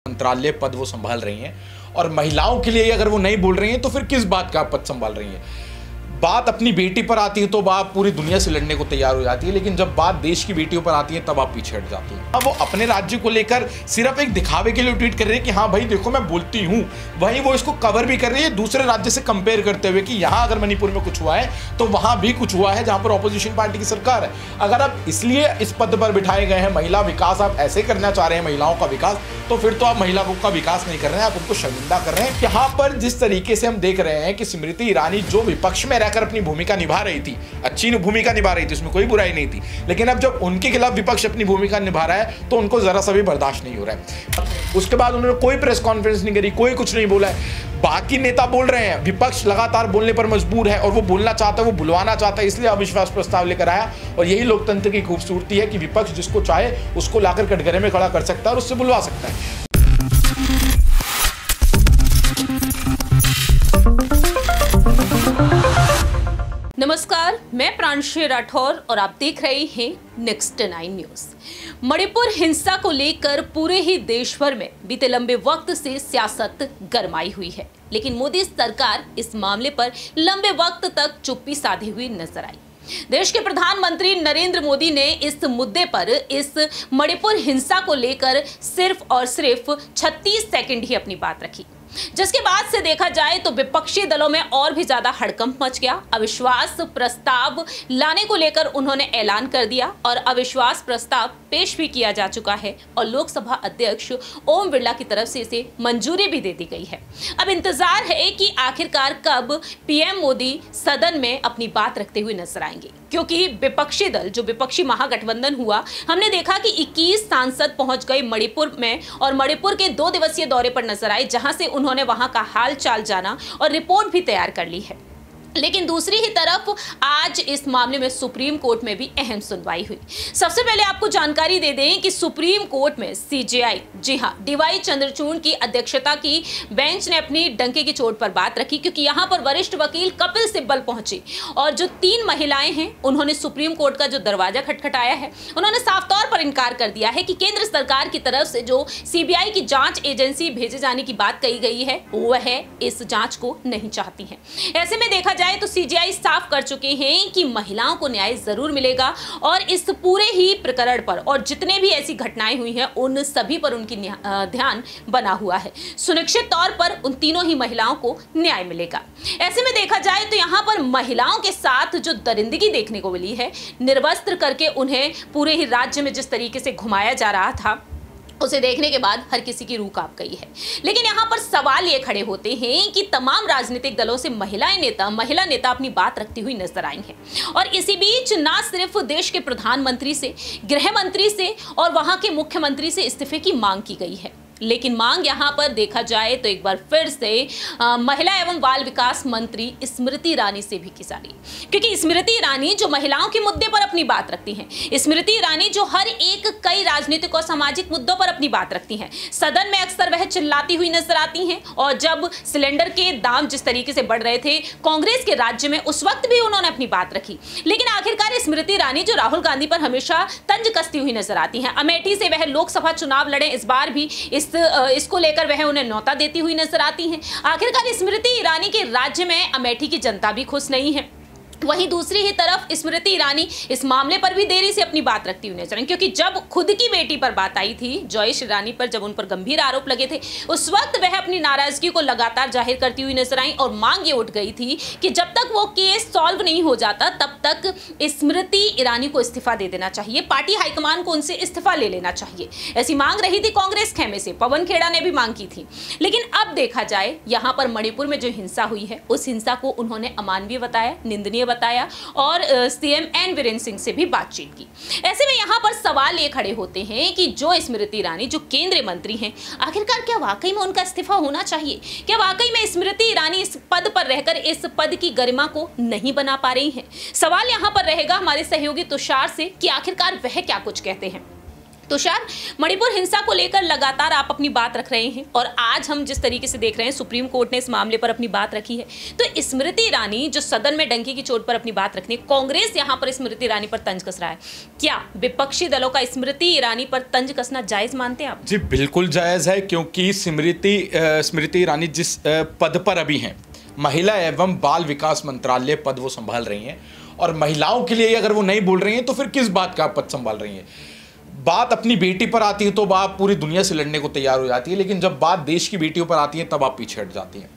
मंत्रालय पद वो संभाल रही हैं और महिलाओं के लिए अगर वो नहीं बोल रही हैं तो फिर किस बात का पद संभाल रही हैं। बात अपनी बेटी पर आती है तो आप पूरी दुनिया से लड़ने को तैयार हो जाती है, लेकिन जब बात देश की बेटियों पर आती है तब आप पीछे हट जाती हैं। अब वो अपने राज्य को लेकर सिर्फ एक दिखावे के लिए ट्वीट कर रही है कि हाँ भाई देखो मैं बोलती हूँ, वहीं वो इसको कवर भी कर रही है दूसरे राज्य से कंपेयर करते हुए कि यहाँ अगर मणिपुर में कुछ हुआ है तो वहाँ भी कुछ हुआ है जहाँ पर ऑपोजिशन पार्टी की सरकार है। अगर आप इसलिए इस पद पर बिठाए गए हैं, महिला विकास आप ऐसे करना चाह रहे हैं महिलाओं का विकास, तो फिर तो आप महिलाओं का विकास नहीं कर रहे हैं, आप उनको शर्मिंदा कर रहे हैं। यहाँ पर जिस तरीके से हम देख रहे हैं कि स्मृति ईरानी जो विपक्ष में रहकर अपनी भूमिका निभा रही थी, अच्छी भूमिका निभा रही थी, उसमें कोई बुराई नहीं थी, लेकिन अब जब उनके खिलाफ विपक्ष अपनी भूमिका निभा रहा है तो उनको जरा सा भी बर्दाश्त नहीं हो रहा है। उसके बाद उन्होंने कोई प्रेस कॉन्फ्रेंस नहीं करी, कोई कुछ नहीं बोला है। बाकी नेता बोल रहे हैं, विपक्ष लगातार बोलने पर मजबूर है और वो बोलना चाहता है, वो बुलवाना चाहता है, इसलिए अविश्वास प्रस्ताव लेकर आया। और यही लोकतंत्र की खूबसूरती है कि विपक्ष जिसको चाहे उसको लाकर कटघरे में खड़ा कर सकता है और उससे बुलवा सकता है। नमस्कार, मैं प्रांशु राठौर और आप देख रहे हैं नेक्स्ट 9 न्यूज। मणिपुर हिंसा को लेकर पूरे ही देश भर में बीते लंबे वक्त से सियासत गरमाई हुई है, लेकिन मोदी सरकार इस मामले पर लंबे वक्त तक चुप्पी साधे हुई नजर आई। देश के प्रधानमंत्री नरेंद्र मोदी ने इस मुद्दे पर, इस मणिपुर हिंसा को लेकर सिर्फ और सिर्फ 36 सेकंड ही अपनी बात रखी, जिसके बाद से देखा जाए तो विपक्षी दलों में और भी ज्यादा हड़कंप मच गया। अविश्वास प्रस्ताव लाने को लेकर उन्होंने ऐलान कर दिया और अविश्वास प्रस्ताव पेश भी किया जा चुका है और लोकसभा अध्यक्ष ओम बिरला की तरफ से इसे मंजूरी भी दे दी गई है। अब इंतजार है कि आखिरकार कब पीएम मोदी सदन में अपनी बात रखते हुए नजर आएंगे, क्योंकि विपक्षी दल, जो विपक्षी महागठबंधन हुआ, हमने देखा कि 21 सांसद पहुंच गए मणिपुर में और मणिपुर के 2 दिवसीय दौरे पर नजर आए, जहां से उन्होंने वहां का हाल चाल जाना और रिपोर्ट भी तैयार कर ली है। लेकिन दूसरी ही तरफ आज इस मामले में सुप्रीम कोर्ट में भी अहम सुनवाई हुई। सबसे पहले आपको जानकारी दे दें कि सुप्रीम कोर्ट में सीजेआई, जी हां, डीवाई चंद्रचूड़ की अध्यक्षता की बेंच ने अपनी डंके की चोट पर बात रखी, क्योंकि यहां पर वरिष्ठ वकील कपिल सिब्बल पहुंचे और जो 3 महिलाएं हैं उन्होंने सुप्रीम कोर्ट का जो दरवाजा खटखटाया है, उन्होंने साफ तौर पर इनकार कर दिया है कि केंद्र सरकार की तरफ से जो सीबीआई की जांच एजेंसी भेजे जाने की बात कही गई है वह इस जांच को नहीं चाहती है। ऐसे में देखा जाए तो सीजेआई साफ कर चुके हैं कि महिलाओं को न्याय जरूर मिलेगा और इस पूरे ही प्रकरण पर और जितने भी ऐसी घटनाएं हुई हैं उन सभी पर उनकी ध्यान बना हुआ है। सुनिश्चित तौर पर उन तीनों ही महिलाओं को न्याय मिलेगा। ऐसे में देखा जाए तो यहाँ पर महिलाओं के साथ जो दरिंदगी देखने को मिली है, निर्वस्त्र करके उन्हें पूरे ही राज्य में जिस तरीके से घुमाया जा रहा था, उसे देखने के बाद हर किसी की रूह कांप गई है। लेकिन यहाँ पर सवाल ये खड़े होते हैं कि तमाम राजनीतिक दलों से महिला नेता अपनी बात रखती हुई नजर आई हैं और इसी बीच ना सिर्फ देश के प्रधानमंत्री से, गृह मंत्री से और वहां के मुख्यमंत्री से इस्तीफे की मांग की गई है, लेकिन मांग यहां पर देखा जाए तो एक बार फिर से महिला एवं बाल विकास मंत्री स्मृति ईरानी से भी की जा रही, क्योंकि स्मृति ईरानी जो महिलाओं के मुद्दे पर अपनी बात रखती हैं, स्मृति ईरानी जो हर एक कई राजनीतिक और सामाजिक मुद्दों पर अपनी बात रखती हैं, सदन में अक्सर वह चिल्लाती हुई नजर आती हैं। और जब सिलेंडर के दाम जिस तरीके से बढ़ रहे थे कांग्रेस के राज्य में, उस वक्त भी उन्होंने अपनी बात रखी। लेकिन आखिरकार स्मृति ईरानी जो राहुल गांधी पर हमेशा तंज कसती हुई नजर आती हैं, अमेठी से वह लोकसभा चुनाव लड़े, इस बार भी इसको लेकर वह उन्हें न्योता देती हुई नजर आती हैं। आखिरकार स्मृति ईरानी के राज्य में अमेठी की जनता भी खुश नहीं है। वहीं दूसरी ही तरफ स्मृति ईरानी इस मामले पर भी देरी से अपनी बात रखती हुई नजर आई, क्योंकि जब खुद की बेटी पर बात आई थी, जॉयश ईरानी पर जब उन पर गंभीर आरोप लगे थे, उस वक्त वह अपनी नाराजगी को लगातार जाहिर करती हुई नजर आई और मांग ये उठ गई थी कि जब तक वो केस सॉल्व नहीं हो जाता तब तक स्मृति ईरानी को इस्तीफा दे देना चाहिए, पार्टी हाईकमान को उनसे इस्तीफा ले लेना चाहिए। ऐसी मांग रही थी कांग्रेस खेमे से, पवन खेड़ा ने भी मांग की थी। लेकिन अब देखा जाए यहाँ पर मणिपुर में जो हिंसा हुई है, उस हिंसा को उन्होंने अमानवीय बताया, निंदनीय बताया और सीएम एन वीरेंद्र सिंह से भी बातचीत की। ऐसे में यहां पर सवाल ये खड़े होते हैं कि जो स्मृति ईरानी जो केंद्रीय मंत्री हैं, आखिरकार क्या वाकई में उनका इस्तीफा होना चाहिए? क्या वाकई में स्मृति ईरानी इस पद पर रहकर इस पद की गरिमा को नहीं बना पा रही हैं? सवाल यहां पर रहेगा हमारे सहयोगी तुषार से कि आखिरकार वह क्या कुछ कहते हैं। तुषार, मणिपुर हिंसा को लेकर लगातार आप अपनी बात रख रहे हैं और आज हम जिस तरीके से देख रहे हैं सुप्रीम कोर्ट ने इस मामले पर अपनी बात रखी है, तो स्मृति ईरानी जो सदन में डंके की चोट पर अपनी बात रखनी, कांग्रेस यहां पर स्मृति ईरानी पर तंज कस रहा है, क्या विपक्षी दलों का स्मृति ईरानी पर तंज कसना जायज मानते हैं आप? जी बिल्कुल जायज है, क्योंकि स्मृति ईरानी जिस पद पर अभी हैं, महिला एवं बाल विकास मंत्रालय पद वो संभाल रही हैं, और महिलाओं के लिए अगर वो नहीं बोल रही हैं तो फिर किस बात का पद संभाल रही हैं? बात अपनी बेटी पर आती है तो आप पूरी दुनिया से लड़ने को तैयार हो जाती है, लेकिन जब बात देश की बेटियों पर आती है तब आप पीछे हट जाती हैं।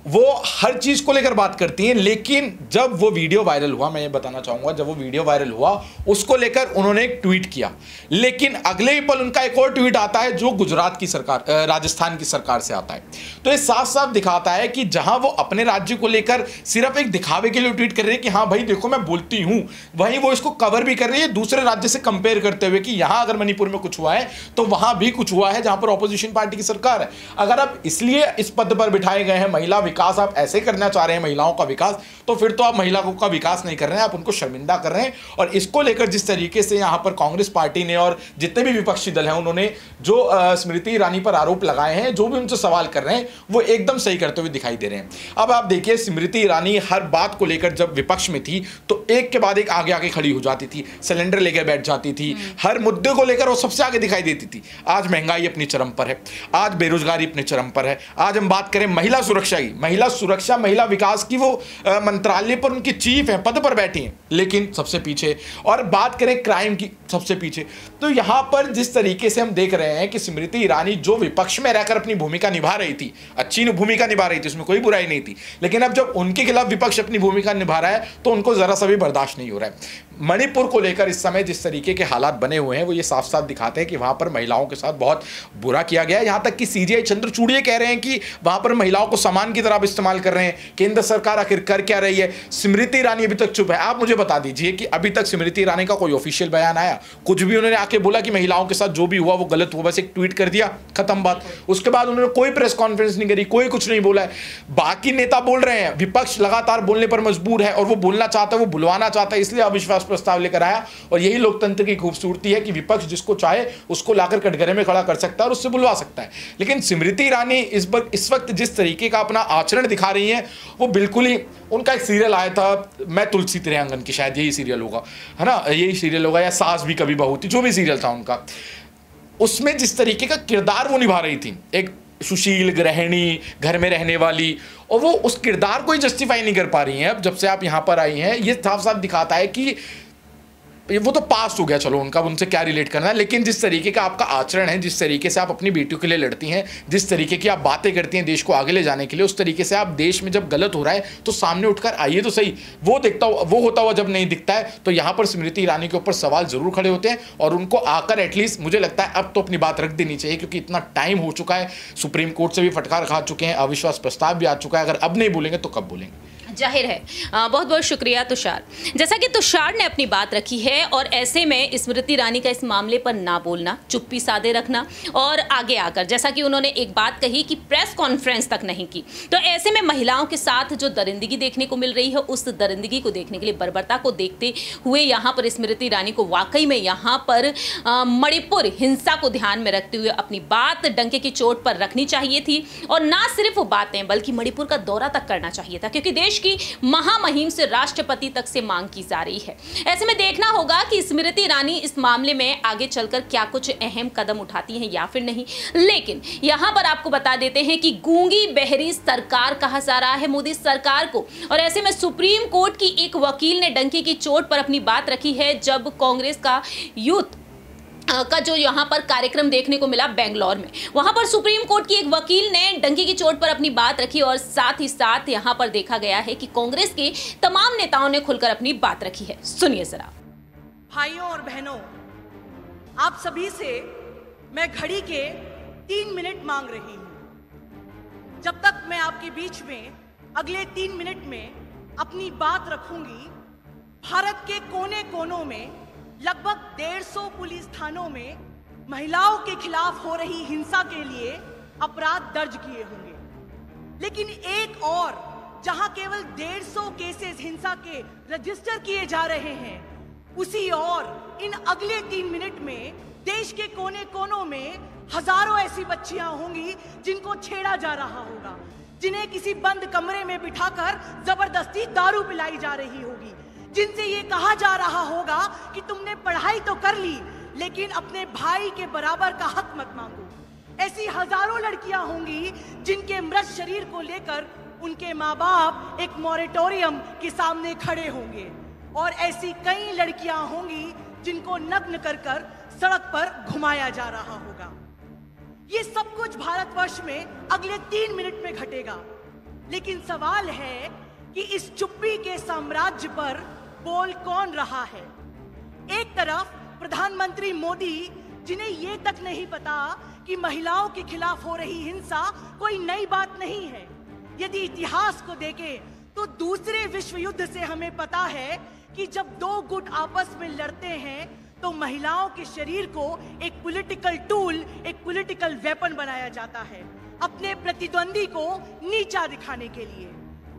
वो हर चीज को लेकर बात करती हैं, लेकिन जब वो वीडियो वायरल हुआ, मैं ये बताना चाहूंगा, जब वो वीडियो वायरल हुआ उसको लेकर उन्होंने एक ट्वीट किया, लेकिन अगले ही पल उनका एक और ट्वीट आता है जो गुजरात की सरकार, राजस्थान की सरकार से आता है। तो ये साफ साफ दिखाता है कि जहां वो अपने राज्य को लेकर सिर्फ एक दिखावे के लिए ट्वीट कर रहे हैं कि हाँ भाई देखो मैं बोलती हूं, वहीं वो इसको कवर भी कर रही है दूसरे राज्य से कंपेयर करते हुए कि यहां अगर मणिपुर में कुछ हुआ है तो वहां भी कुछ हुआ है जहां पर ऑपोजिशन पार्टी की सरकार है। अगर आप इसलिए इस पद पर बिठाए गए हैं, महिला विकास आप ऐसे करना चाह रहे हैं, महिलाओं का विकास, तो फिर तो आप महिलाओं का विकास नहीं कर रहे हैं, आप उनको शर्मिंदा कर रहे हैं। और इसको लेकर जिस तरीके से यहां पर कांग्रेस पार्टी ने और जितने भी विपक्षी दल हैं उन्होंने जो स्मृति ईरानी पर आरोप लगाए हैं, जो भी उनसे सवाल कर रहे हैं, वो एकदम सही करते हुए दिखाई दे रहे हैं। अब आप देखिए, स्मृति ईरानी हर बात को लेकर जब विपक्ष में थी तो एक के बाद एक आगे आगे खड़ी हो जाती थी, सिलेंडर लेकर बैठ जाती थी, हर मुद्दे को लेकर वो सबसे आगे दिखाई देती थी। आज महंगाई अपनी चरम पर है, आज बेरोजगारी अपने चरम पर है, आज हम बात करें महिला सुरक्षा की, महिला सुरक्षा महिला विकास की, वो मंत्रालय पर उनकी चीफ है, पद पर बैठी हैं, लेकिन सबसे पीछे। और बात करें क्राइम की, सबसे पीछे। तो यहां पर जिस तरीके से हम देख रहे हैं कि स्मृति ईरानी जो विपक्ष में रहकर अपनी भूमिका निभा रही थी, अच्छी भूमिका निभा रही थी, उसमें कोई बुराई नहीं थी, लेकिन अब जब उनके खिलाफ विपक्ष अपनी भूमिका निभा रहा है तो उनको जरा सा भी बर्दाश्त नहीं हो रहा है। मणिपुर को लेकर इस समय जिस तरीके के हालात बने हुए हैं वो ये साफ साफ दिखाते हैं कि वहां पर महिलाओं के साथ बहुत बुरा किया गया है। यहां तक कि सीजीआई चंद्रचूड़ ये कह रहे हैं कि वहां पर महिलाओं को सामान की तरह इस्तेमाल कर रहे हैं। केंद्र सरकार आखिर कर क्या रही है? स्मृति ईरानी अभी तक चुप है। आप मुझे बता दीजिए कि अभी तक स्मृति ईरानी का कोई ऑफिशियल बयान आया? कुछ भी उन्होंने आके बोला कि महिलाओं के साथ जो भी हुआ वो गलत हुआ, बस एक ट्वीट कर दिया, खत्म बात। उसके बाद उन्होंने कोई प्रेस कॉन्फ्रेंस नहीं करी, कोई कुछ नहीं बोला है। बाकी नेता बोल रहे हैं, विपक्ष लगातार बोलने पर मजबूर है और वो बोलना चाहता है, वो बुलवाना चाहता है, इसलिए अविश्वास प्रस्ताव लेकर आया। और यही लोकतंत्र की खूबसूरती है कि विपक्ष जिसको चाहे उसको लाकर कटघरे में खड़ा कर सकता है और उससे बुलवा सकता है। लेकिन स्मृति ईरानी इस वक्त जिस तरीके का अपना आचरण दिखा रही है वो बिल्कुल ही, उनका एक सीरियल आया था, मैं तुलसी तेरे आंगन की, शायद यही सीरियल होगा, है ना, यही सीरियल होगा, या सास भी कभी बहू थी, जो भी सीरियल था उनका, उसमें जिस तरीके का किरदार वो निभा रही थी, एक सुशील गृहिणी, घर में रहने वाली, और वो उस किरदार को ही जस्टिफाई नहीं कर पा रही हैं। अब जब से आप यहाँ पर आई हैं, ये साफ साफ दिखाता है कि वो तो पास हो गया, चलो उनका, उनसे क्या रिलेट करना है, लेकिन जिस तरीके का आपका आचरण है, जिस तरीके से आप अपनी बेटियों के लिए लड़ती हैं, जिस तरीके की आप बातें करती हैं देश को आगे ले जाने के लिए, उस तरीके से आप देश में जब गलत हो रहा है तो सामने उठकर आइए तो सही। वो होता हुआ जब नहीं दिखता है तो यहाँ पर स्मृति ईरानी के ऊपर सवाल जरूर खड़े होते हैं, और उनको आकर एटलीस्ट मुझे लगता है अब तो अपनी बात रख देनी चाहिए, क्योंकि इतना टाइम हो चुका है, सुप्रीम कोर्ट से भी फटकार खा चुके हैं, अविश्वास प्रस्ताव भी आ चुका है, अगर अब नहीं बोलेंगे तो कब बोलेंगे? जाहिर है। बहुत बहुत शुक्रिया तुषार। जैसा कि तुषार ने अपनी बात रखी है, और ऐसे में स्मृति ईरानी का इस मामले पर ना बोलना, चुप्पी साधे रखना, और आगे आकर जैसा कि उन्होंने एक बात कही कि प्रेस कॉन्फ्रेंस तक नहीं की, तो ऐसे में महिलाओं के साथ जो दरिंदगी देखने को मिल रही है, उस दरिंदगी को देखने के लिए, बर्बरता को देखते हुए यहाँ पर स्मृति ईरानी को वाकई में यहाँ पर मणिपुर हिंसा को ध्यान में रखते हुए अपनी बात डंके की चोट पर रखनी चाहिए थी, और ना सिर्फ बातें बल्कि मणिपुर का दौरा तक करना चाहिए था, क्योंकि देश की महामहिम से राष्ट्रपति तक से मांग की जा रही है। ऐसे में देखना होगा कि स्मृति ईरानी इस मामले में आगे चलकर क्या कुछ अहम कदम उठाती हैं या फिर नहीं। लेकिन यहां पर आपको बता देते हैं कि गूंगी बहरी सरकार कहा जा रहा है मोदी सरकार को, और ऐसे में सुप्रीम कोर्ट की एक वकील ने डंके की चोट पर अपनी बात रखी है, जब कांग्रेस का यूथ का जो यहाँ पर कार्यक्रम देखने को मिला बेंगलोर में, वहां पर सुप्रीम कोर्ट की एक वकील ने डंके की चोट पर अपनी बात रखी, और साथ ही साथ यहाँ पर देखा गया है कि कांग्रेस के तमाम नेताओं ने खुलकर अपनी बात रखी है। सुनिए जरा। भाइयों और बहनों, आप सभी से मैं घड़ी के 3 मिनट मांग रही हूं। जब तक मैं आपके बीच में अगले 3 मिनट में अपनी बात रखूंगी, भारत के कोने कोनों में लगभग 150 पुलिस थानों में महिलाओं के खिलाफ हो रही हिंसा के लिए अपराध दर्ज किए होंगे। लेकिन एक और जहां केवल 150 केसेस हिंसा के रजिस्टर किए जा रहे हैं, उसी और इन अगले 3 मिनट में देश के कोने कोनों में हजारों ऐसी बच्चियां होंगी जिनको छेड़ा जा रहा होगा, जिन्हें किसी बंद कमरे में बिठाकर जबरदस्ती दारू पिलाई जा रही होगी, जिनसे ये कहा जा रहा होगा कि तुमने पढ़ाई तो कर ली लेकिन अपने भाई के बराबर का हक मत मांगो। ऐसी हजारों लड़कियां होंगी जिनके मृत शरीर को लेकर उनके माँ बाप एक मॉरेटोरियम के सामने खड़े होंगे, और ऐसी कई लड़कियां होंगी जिनको नग्न कर कर सड़क पर घुमाया जा रहा होगा। ये सब कुछ भारतवर्ष में अगले 3 मिनट में घटेगा, लेकिन सवाल है कि इस चुप्पी के साम्राज्य पर बोल कौन रहा है। एक तरफ प्रधानमंत्री मोदी, जिन्हें ये तक नहीं पता कि महिलाओं के खिलाफ हो रही हिंसा कोई नई बात नहीं है। यदि इतिहास को देखें तो दूसरे विश्व युद्ध से हमें पता है कि जब 2 गुट आपस में लड़ते हैं तो महिलाओं के शरीर को एक पॉलिटिकल टूल, एक पॉलिटिकल वेपन बनाया जाता है अपने प्रतिद्वंदी को नीचा दिखाने के लिए।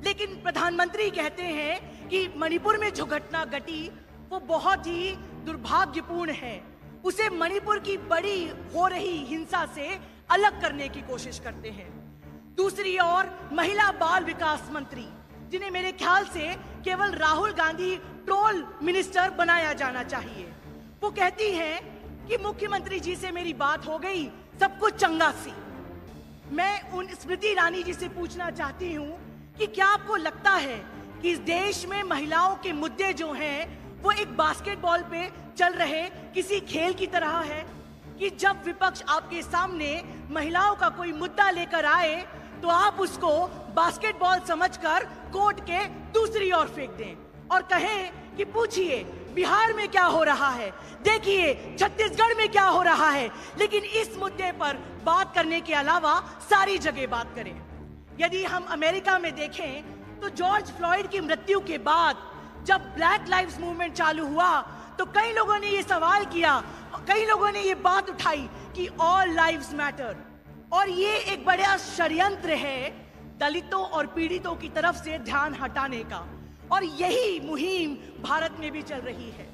लेकिन प्रधानमंत्री कहते हैं कि मणिपुर में जो घटना घटी वो बहुत ही दुर्भाग्यपूर्ण है, उसे मणिपुर की बड़ी हो रही हिंसा से अलग करने की कोशिश करते हैं। दूसरी ओर महिला बाल विकास मंत्री, जिन्हें मेरे ख्याल से केवल राहुल गांधी ट्रोल मिनिस्टर बनाया जाना चाहिए, वो कहती हैं कि मुख्यमंत्री जी से मेरी बात हो गई, सब कुछ चंगा सी। मैं उन स्मृति ईरानी जी से पूछना चाहती हूँ कि क्या आपको लगता है कि इस देश में महिलाओं के मुद्दे जो हैं वो एक बास्केटबॉल पे चल रहे किसी खेल की तरह है, कि जब विपक्ष आपके सामने महिलाओं का कोई मुद्दा लेकर आए तो आप उसको बास्केटबॉल समझकर कोर्ट के दूसरी ओर फेंक दें और कहें कि पूछिए बिहार में क्या हो रहा है, देखिए छत्तीसगढ़ में क्या हो रहा है, लेकिन इस मुद्दे पर बात करने के अलावा सारी जगह बात करें। यदि हम अमेरिका में देखें तो जॉर्ज फ्लॉयड की मृत्यु के बाद जब ब्लैक लाइव्स मूवमेंट चालू हुआ तो कई लोगों ने ये सवाल किया, कई लोगों ने ये बात उठाई कि ऑल लाइव्स मैटर, और ये एक बड़ा षड्यंत्र है दलितों और पीड़ितों की तरफ से ध्यान हटाने का, और यही मुहिम भारत में भी चल रही है।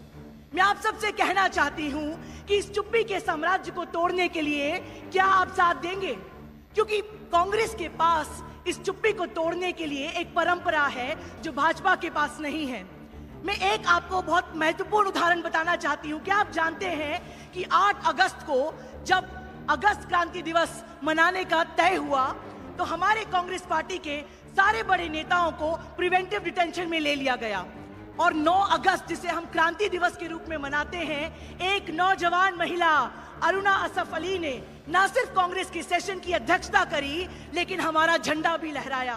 मैं आप सबसे कहना चाहती हूं कि इस चुप्पी के साम्राज्य को तोड़ने के लिए क्या आप साथ देंगे, क्योंकि कांग्रेस के पास इस चुप्पी को तोड़ने के लिए एक परंपरा है जो भाजपा के पास नहीं है। मैं एक आपको बहुत महत्वपूर्ण उदाहरण बताना चाहती हूँ। क्या आप जानते हैं कि 8 अगस्त को जब अगस्त क्रांति दिवस मनाने का तय हुआ तो हमारे कांग्रेस पार्टी के सारे बड़े नेताओं को प्रिवेंटिव डिटेंशन में ले लिया गया, और 9 अगस्त जिसे हम क्रांति दिवस के रूप में मनाते हैं, एक नौजवान महिला अरुणा असफ अली ने न सिर्फ कांग्रेस की सेशन की अध्यक्षता करी लेकिन हमारा झंडा भी लहराया।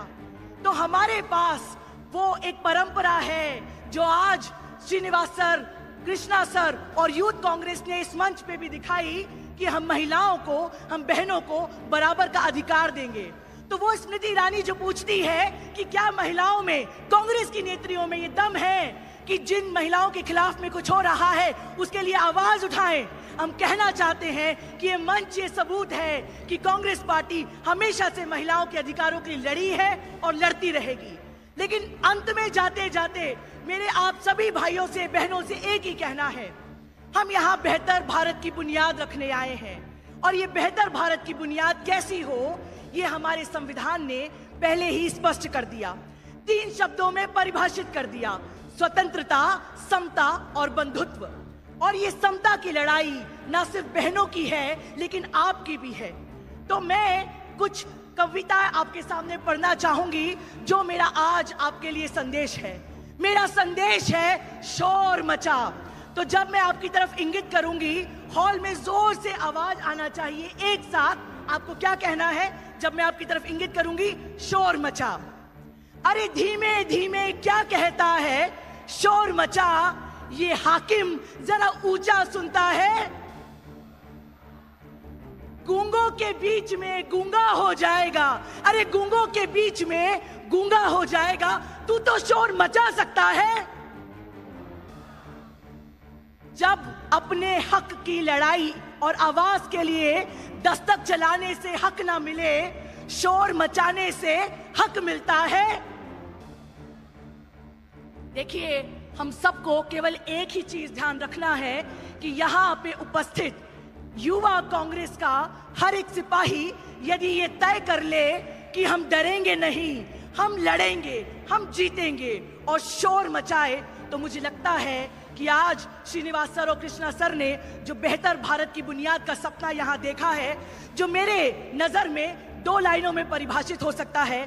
तो हमारे पास वो एक परंपरा है जो आज श्रीनिवास सर, कृष्णा सर और यूथ कांग्रेस ने इस मंच पे भी दिखाई कि हम महिलाओं को, हम बहनों को बराबर का अधिकार देंगे। तो वो स्मृति ईरानी जो पूछती है कि क्या महिलाओं में, कांग्रेस की नेत्रियों में ये दम है कि जिन महिलाओं के खिलाफ में कुछ हो रहा है उसके लिए आवाज उठाएं। हम कहना चाहते हैं कि ये मंच ये सबूत है कि कांग्रेस पार्टी हमेशा से महिलाओं के अधिकारों के लिए लड़ी है और लड़ती रहेगी। लेकिन अंत में जाते जाते मेरे आप सभी भाइयों से, बहनों से एक ही कहना है, हम यहाँ बेहतर भारत की बुनियाद रखने आए हैं, और ये बेहतर भारत की बुनियाद कैसी हो ये हमारे संविधान ने पहले ही स्पष्ट कर दिया, 3 शब्दों में परिभाषित कर दिया, स्वतंत्रता, समता और बंधुत्व। और ये समता की लड़ाई न सिर्फ बहनों की है लेकिन आपकी भी है। तो मैं कुछ कविता आपके सामने पढ़ना चाहूंगी जो मेरा आज आपके लिए संदेश है। मेरा संदेश है शोर मचा। तो जब मैं आपकी तरफ इंगित करूंगी हॉल में जोर से आवाज आना चाहिए। एक साथ आपको क्या कहना है जब मैं आपकी तरफ इंगित करूंगी? शोर मचा। अरे धीमे धीमे क्या कहता है, शोर मचा, ये हाकिम जरा ऊंचा सुनता है। गूंगों के बीच में गूंगा हो जाएगा। अरे गूंगों के बीच में गूंगा हो जाएगा, तू तो शोर मचा सकता है। जब अपने हक की लड़ाई और आवाज के लिए दस्तक चलाने से हक ना मिले, शोर मचाने से हक मिलता है। देखिए, हम सबको केवल एक ही चीज ध्यान रखना है कि यहाँ पे उपस्थित युवा कांग्रेस का हर एक सिपाही यदि ये तय कर ले कि हम डरेंगे नहीं, हम लड़ेंगे, हम जीतेंगे और शोर मचाए, तो मुझे लगता है कि आज श्रीनिवास सर और कृष्णा सर ने जो बेहतर भारत की बुनियाद का सपना यहाँ देखा है, जो मेरे नजर में 2 लाइनों में परिभाषित हो सकता है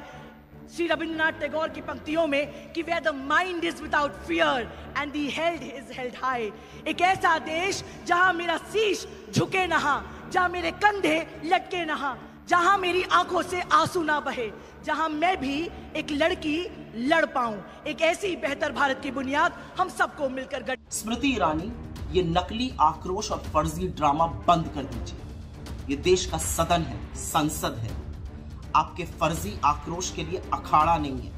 श्री रविंद्रनाथ टैगोर की पंक्तियों में कि where the mind is without fear and the head is held high. एक ऐसा देश जहां मेरा शीश झुके नहा, जहां मेरे कंधे लटके नहा, जहां मेरी आंखों से आंसू ना बहे, जहां मैं भी एक लड़की लड़ पाऊं। एक ऐसी बेहतर भारत की बुनियाद हम सबको मिलकर गढ़। स्मृति ईरानी, ये नकली आक्रोश और फर्जी ड्रामा बंद कर दीजिए। ये देश का सदन है, संसद है। आपके फर्जी आक्रोश के लिए अखाड़ा नहीं है।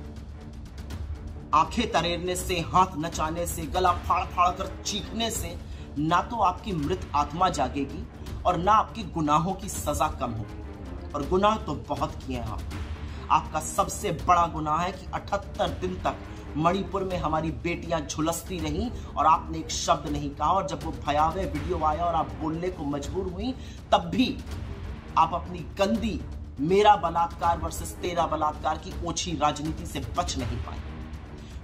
आंखें तरेरने से, हाथ नचाने से, गला फाड़ फाड़ कर चीखने से ना तो आपकी मृत आत्मा जागेगी और ना आपके गुनाहों की सजा कम होगी। और गुनाह तो बहुत किए हैं आपने। आपका सबसे बड़ा गुनाह है कि 78 दिन तक मणिपुर में हमारी बेटियां झुलसती रहीं और आपने एक शब्द नहीं कहा। और जब वो भयावह वीडियो आया और आप बोलने को मजबूर हुई, तब भी आप अपनी गंदी मेरा बलात्कार वर्सेस तेरा बलात्कार की ओछी राजनीति से बच नहीं पाए।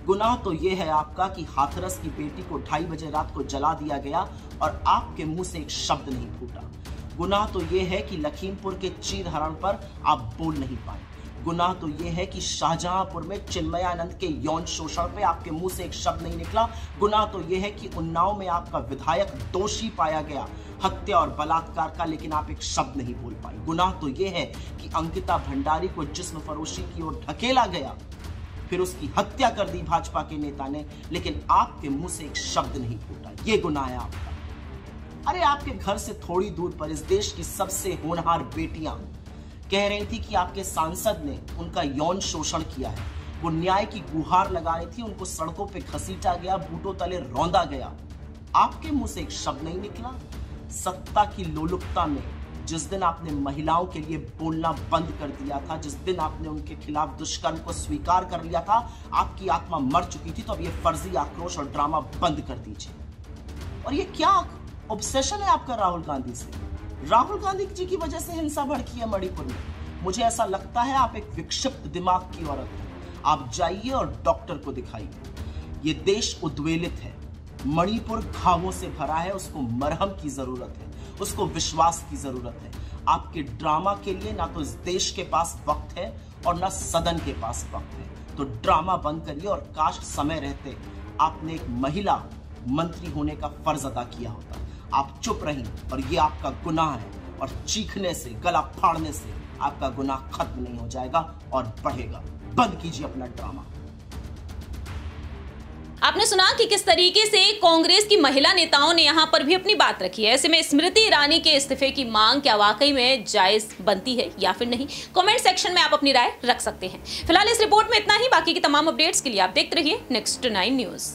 गुनाह तो यह है आपका कि हाथरस की बेटी को 2:30 बजे रात को जला दिया गया और आपके मुंह से एक शब्द नहीं फूटा। गुनाह तो यह है कि लखीमपुर के चीरहरण पर आप बोल नहीं पाए। गुनाह तो यह है कि शाहजहांपुर में चिन्मयानंद के यौन शोषण पे आपके मुंह से एक शब्द नहीं निकला। गुनाह तो यह है कि उन्नाव में आपका विधायक दोषी पाया गया हत्या और बलात्कार का, लेकिन आप एक शब्द नहीं बोल पाए। गुनाह तो यह है कि अंकिता भंडारी को जिस्म फरोशी की ओर ढकेला गया, फिर उसकी हत्या कर दी भाजपा के नेता ने, लेकिन आपके मुंह से एक शब्द नहीं फूटा। यह गुनाह है आपका। अरे आपके घर से थोड़ी दूर पर इस देश की सबसे होनहार बेटियां कह रही थी कि आपके सांसद ने उनका यौन शोषण किया है। वो न्याय की गुहार लगा रही थी, उनको सड़कों पे घसीटा गया, बूटों तले रौंदा गया। आपके मुंह से एक शब्द नहीं निकला। सत्ता की लोलुपता में जिस दिन आपने महिलाओं के लिए बोलना बंद कर दिया था, जिस दिन आपने उनके खिलाफ दुष्कर्म को स्वीकार कर लिया था, आपकी आत्मा मर चुकी थी। तो अब ये फर्जी आक्रोश और ड्रामा बंद कर दीजिए। और ये क्या ऑब्सेशन है आपका राहुल गांधी से? राहुल गांधी जी की वजह से हिंसा भड़की है मणिपुर में। मुझे ऐसा लगता है आप एक विक्षिप्त दिमाग की औरत हैं। आप जाइए और डॉक्टर को दिखाइए। ये देश उद्वेलित है, मणिपुर घावों से भरा है, उसको मरहम की जरूरत है, उसको विश्वास की जरूरत है। आपके ड्रामा के लिए ना तो इस देश के पास वक्त है और ना सदन के पास वक्त है। तो ड्रामा बंद करिए और काश समय रहते आपने एक महिला मंत्री होने का फर्ज अदा किया होता। आप चुप रहीं और ये आपका गुनाह है, और चीखने से, गला फाड़ने से आपका गुनाह खत्म नहीं हो जाएगा और बढ़ेगा। बंद कीजिए अपना ड्रामा। आपने सुना कि किस तरीके से कांग्रेस की महिला नेताओं ने यहां पर भी अपनी बात रखी है। ऐसे में स्मृति ईरानी के इस्तीफे की मांग क्या वाकई में जायज बनती है या फिर नहीं? कमेंट सेक्शन में आप अपनी राय रख सकते हैं। फिलहाल इस रिपोर्ट में इतना ही। बाकी की तमाम अपडेट्स के लिए आप देखते रहिए नेक्स्ट 9 न्यूज।